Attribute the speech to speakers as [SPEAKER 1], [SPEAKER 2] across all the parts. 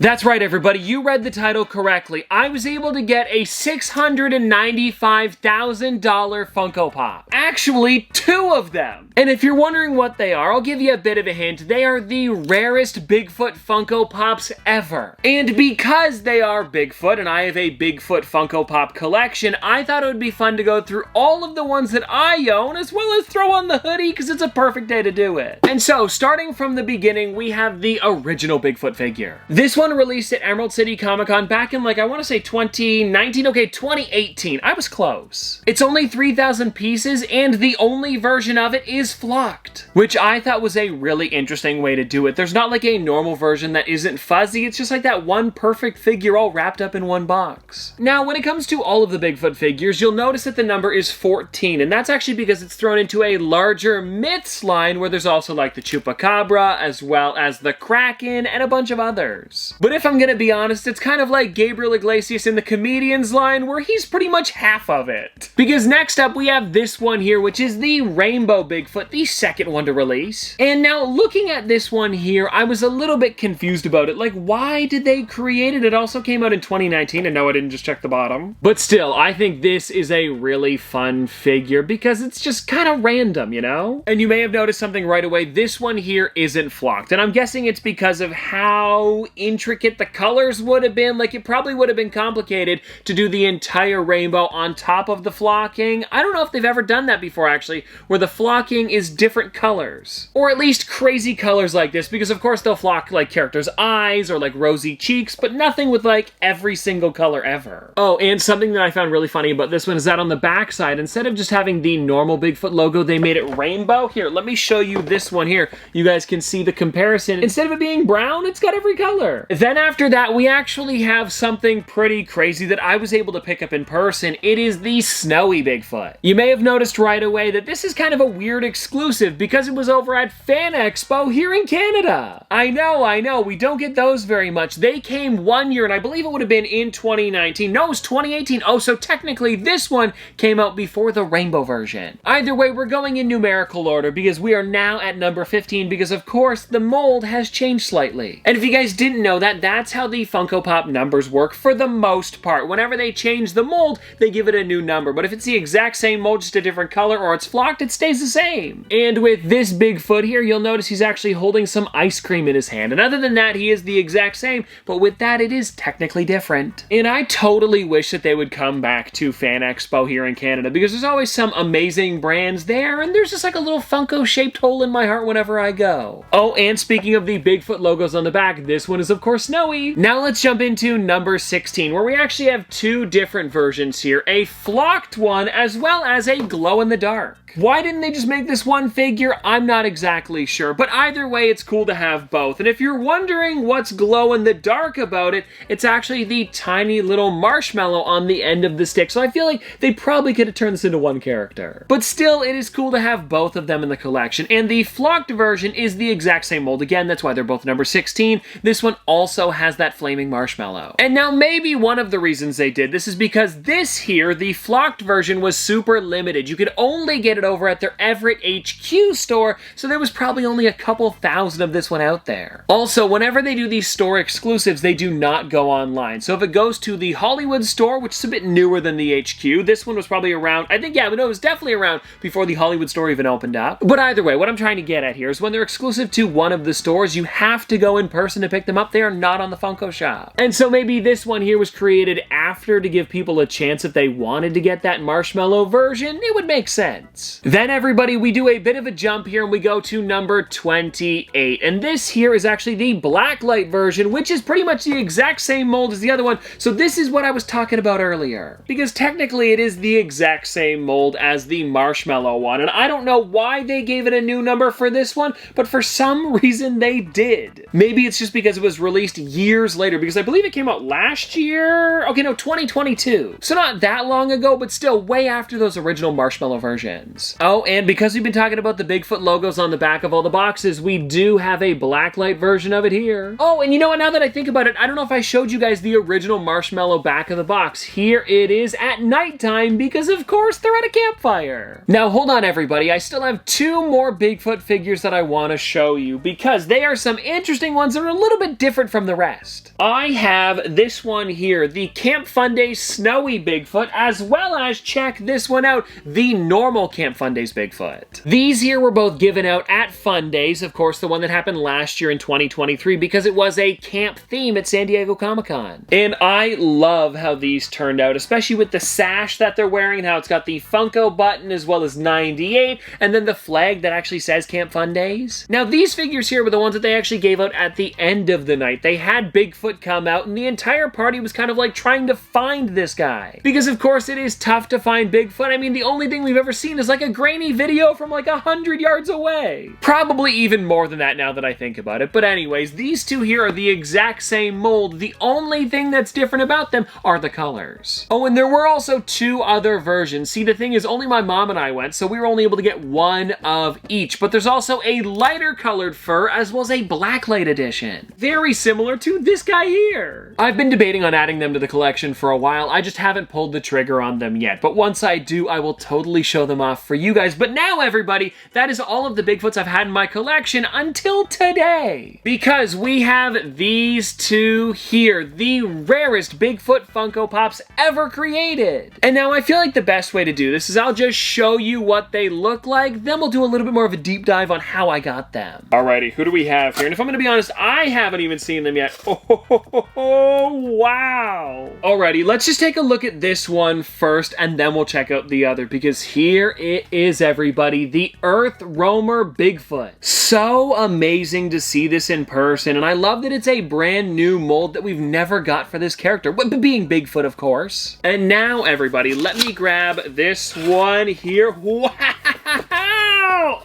[SPEAKER 1] That's right, everybody, you read the title correctly. I was able to get a $695,000 Funko Pop. Actually, 2 of them. And if you're wondering what they are, I'll give you a bit of a hint. They are the rarest Bigfoot Funko Pops ever. And because they are Bigfoot, and I have a Bigfoot Funko Pop collection, I thought it would be fun to go through all of the ones that I own, as well as throw on the hoodie, because it's a perfect day to do it. And so, starting from the beginning, we have the original Bigfoot figure. This one released at Emerald City Comic Con back in, I want to say 2019, okay, 2018. I was close. It's only 3,000 pieces, and the only version of it is flocked, which I thought was a really interesting way to do it. There's not like a normal version that isn't fuzzy. It's just like that one perfect figure all wrapped up in one box. Now, when it comes to all of the Bigfoot figures, you'll notice that the number is 14, and that's actually because it's thrown into a larger myths line where there's also like the Chupacabra, as well as the Kraken, and a bunch of others. But if I'm gonna be honest, it's kind of like Gabriel Iglesias in the Comedians line, where he's pretty much half of it. Because next up, we have this one here, which is the Rainbow Bigfoot, the second one to release. And now, looking at this one here, I was a little bit confused about it. Like, why did they create it? It also came out in 2019, and no, I didn't just check the bottom. But still, I think this is a really fun figure, because it's just kind of random, you know? And you may have noticed something right away. This one here isn't flocked, and I'm guessing it's because of how intricate the colors would have been. Like, it probably would have been complicated to do the entire rainbow on top of the flocking. I don't know if they've ever done that before, actually, where the flocking is different colors. Or at least crazy colors like this, because of course they'll flock like characters' eyes or like rosy cheeks, but nothing with like every single color ever. Oh, and something that I found really funny about this one is that on the back side, instead of just having the normal Bigfoot logo, they made it rainbow. Here, let me show you this one here. You guys can see the comparison. Instead of it being brown, it's got every color. Then after that, we actually have something pretty crazy that I was able to pick up in person. It is the Snowy Bigfoot. You may have noticed right away that this is kind of a weird exclusive because it was over at Fan Expo here in Canada. I know, we don't get those very much. They came one year, and I believe it would have been in 2019. No, it was 2018. Oh, so technically this one came out before the rainbow version. Either way, we're going in numerical order because we are now at number 15 because, of course, the mold has changed slightly. And if you guys didn't know that, that's how the Funko Pop numbers work for the most part. Whenever they change the mold, they give it a new number. But if it's the exact same mold, just a different color, or it's flocked, it stays the same. And with this Bigfoot here, you'll notice he's actually holding some ice cream in his hand. And other than that, he is the exact same, but with that, it is technically different. And I totally wish that they would come back to Fan Expo here in Canada, because there's always some amazing brands there, and there's just like a little Funko-shaped hole in my heart whenever I go. Oh, and speaking of the Bigfoot logos on the back, this one is, of course, Snowy. Now let's jump into number 16, where we actually have 2 different versions here, a flocked one as well as a glow-in-the-dark. Why didn't they just make this one figure? I'm not exactly sure, but either way, it's cool to have both. And if you're wondering what's glow-in-the-dark about it, it's actually the tiny little marshmallow on the end of the stick, so I feel like they probably could have turned this into one character. But still, it is cool to have both of them in the collection, and the flocked version is the exact same mold. Again, that's why they're both number 16. This one also has that flaming marshmallow. And now maybe one of the reasons they did this is because this here, the flocked version, was super limited. You could only get it over at their Everett HQ store, so there was probably only a couple thousand of this one out there. Also, whenever they do these store exclusives, they do not go online. So if it goes to the Hollywood store, which is a bit newer than the HQ, this one was probably around, I think, yeah, but no, it was definitely around before the Hollywood store even opened up. But either way, what I'm trying to get at here is when they're exclusive to one of the stores, you have to go in person to pick them up. They are not on the Funko Shop. And so maybe this one here was created after to give people a chance if they wanted to get that marshmallow version. It would make sense. Then everybody, we do a bit of a jump here and we go to number 28. And this here is actually the blacklight version, which is pretty much the exact same mold as the other one. So this is what I was talking about earlier. Because technically it is the exact same mold as the marshmallow one. And I don't know why they gave it a new number for this one, but for some reason they did. Maybe it's just because it was released years later, because I believe it came out last year? Okay, no, 2022. So not that long ago, but still way after those original marshmallow versions. Oh, and because we've been talking about the Bigfoot logos on the back of all the boxes, we do have a blacklight version of it here. Oh, and you know what, now that I think about it, I don't know if I showed you guys the original marshmallow back of the box. Here it is at nighttime because of course they're at a campfire. Now hold on everybody, I still have 2 more Bigfoot figures that I want to show you because they are some interesting ones that are a little bit different from the rest. I have this one here, the Camp Fun Days Snowy Bigfoot, as well as, check this one out, the normal Camp Fun Days Bigfoot. These here were both given out at Fun Days, of course the one that happened last year in 2023 because it was a camp theme at San Diego Comic-Con. And I love how these turned out, especially with the sash that they're wearing and how it's got the Funko button as well as 98 and then the flag that actually says Camp Fun Days. Now these figures here were the ones that they actually gave out at the end of the night. They had Bigfoot come out and the entire party was kind of like trying to find this guy. Because of course it is tough to find Bigfoot. I mean, the only thing we've ever seen is like a grainy video from like 100 yards away. Probably even more than that now that I think about it. But anyways, these two here are the exact same mold. The only thing that's different about them are the colors. Oh, and there were also 2 other versions. See, the thing is, only my mom and I went, so we were only able to get 1 of each. But there's also a lighter colored fur as well as a blacklight edition. Very similar to this guy here. I've been debating on adding them to the collection for a while. I just haven't pulled the trigger on them yet. But once I do, I will totally show them off for you guys. But now, everybody, that is all of the Bigfoots I've had in my collection until today. Because we have these 2 here, the rarest Bigfoot Funko Pops ever created. And now I feel like the best way to do this is I'll just show you what they look like, then we'll do a little bit more of a deep dive on how I got them. Alrighty, who do we have here? And if I'm gonna be honest, I haven't even seen them yet. Oh, wow. Alrighty, let's just take a look at this one first, and then we'll check out the other, because here it is, everybody, the EarthRoamer Bigfoot. So amazing to see this in person, and I love that it's a brand new mold that we've never got for this character, but being Bigfoot, of course. And now, everybody, let me grab this one here. Wow!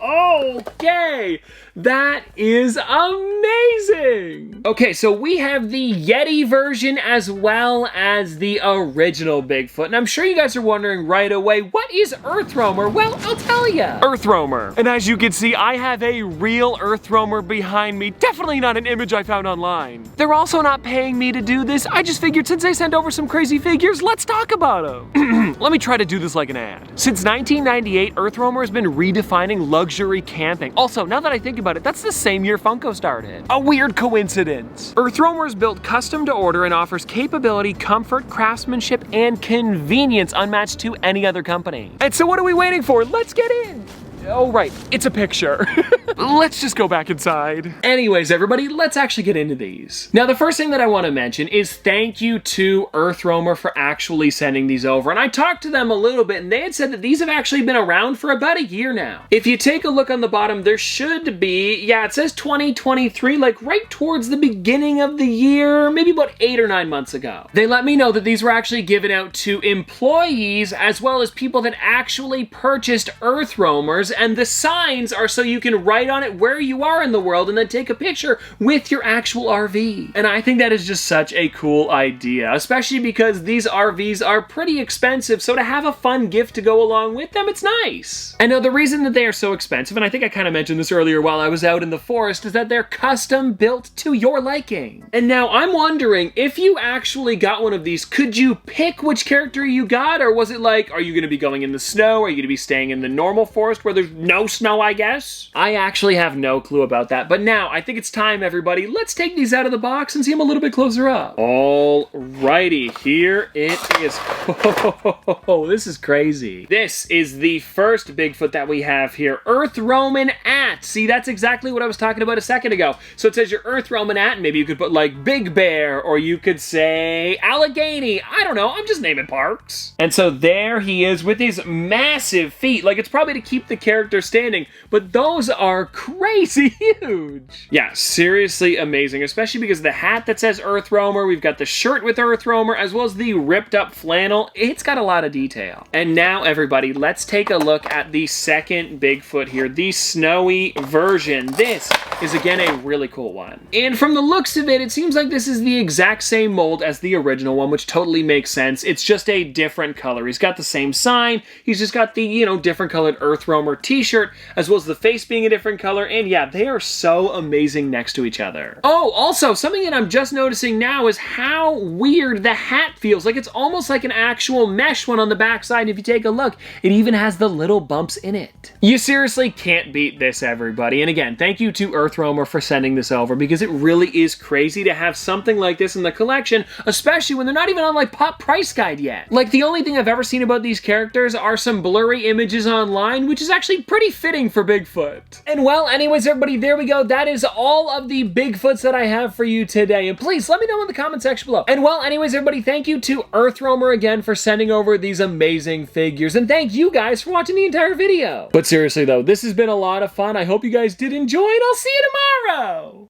[SPEAKER 1] Okay! That is amazing! Okay, so we have the Yeti version as well as the original Bigfoot. And I'm sure you guys are wondering right away, what is EarthRoamer? Well, I'll tell ya. EarthRoamer. And as you can see, I have a real EarthRoamer behind me. Definitely not an image I found online. They're also not paying me to do this. I just figured since they sent over some crazy figures, let's talk about them. Let me try to do this like an ad. Since 1998, EarthRoamer has been redefining luxury camping. Also, now that I think about it, that's the same year Funko started. A weird coincidence. EarthRoamer is built custom to order and offers capability, comfort, craftsmanship, and convenience unmatched to any other company. And so what are we waiting for? Let's get in. Oh, right, it's a picture. Let's just go back inside. Anyways, everybody, let's actually get into these. Now, the first thing that I want to mention is thank you to EarthRoamer for actually sending these over. And I talked to them a little bit, and they had said that these have actually been around for about a year now. If you take a look on the bottom, there should be, yeah, it says 2023, like right towards the beginning of the year, maybe about 8 or 9 months ago. They let me know that these were actually given out to employees as well as people that actually purchased EarthRoamers, and the signs are so you can write on it where you are in the world and then take a picture with your actual RV. And I think that is just such a cool idea, especially because these RVs are pretty expensive, so to have a fun gift to go along with them, it's nice. And now the reason that they are so expensive, and I think I kind of mentioned this earlier while I was out in the forest, is that they're custom built to your liking. And now I'm wondering, if you actually got one of these, could you pick which character you got, or was it like, are you going to be going in the snow? Are you going to be staying in the normal forest where there's no snow, I guess? I actually have no clue about that, but now I think it's time, everybody. Let's take these out of the box and see them a little bit closer up. Alrighty, here it is. Oh, this is crazy. This is the first Bigfoot that we have here. EarthRoamer at. See, that's exactly what I was talking about a second ago. So it says your EarthRoamer at, and maybe you could put like Big Bear, or you could say Allegheny. I don't know, I'm just naming parks. And so there he is with his massive feet. Like, it's probably to keep the character standing, but those are crazy huge. Yeah, seriously amazing, especially because the hat that says EarthRoamer, we've got the shirt with EarthRoamer, as well as the ripped up flannel. It's got a lot of detail. And now, everybody, let's take a look at the second Bigfoot here, the snowy version. This is again a really cool one. And from the looks of it, it seems like this is the exact same mold as the original one, which totally makes sense. It's just a different color. He's got the same sign. He's just got the, you know, different colored EarthRoamer t-shirt, as well as the face being a different color. And yeah, they are so amazing next to each other. Oh, also, something that I'm just noticing now is how weird the hat feels. Like it's almost like an actual mesh one on the backside. And if you take a look, it even has the little bumps in it. You seriously can't beat this, everybody. And again, thank you to EarthRoamer for sending this over, because it really is crazy to have something like this in the collection, especially when they're not even on like Pop Price Guide yet. Like the only thing I've ever seen about these characters are some blurry images online, which is actually pretty fitting for Bigfoot. And well, anyways, everybody, there we go. That is all of the Bigfoots that I have for you today. And please let me know in the comment section below. And well, anyways, everybody, thank you to EarthRoamer again for sending over these amazing figures. And thank you guys for watching the entire video. But seriously though, this has been a lot of fun. I hope you guys did enjoy, and I'll see you tomorrow.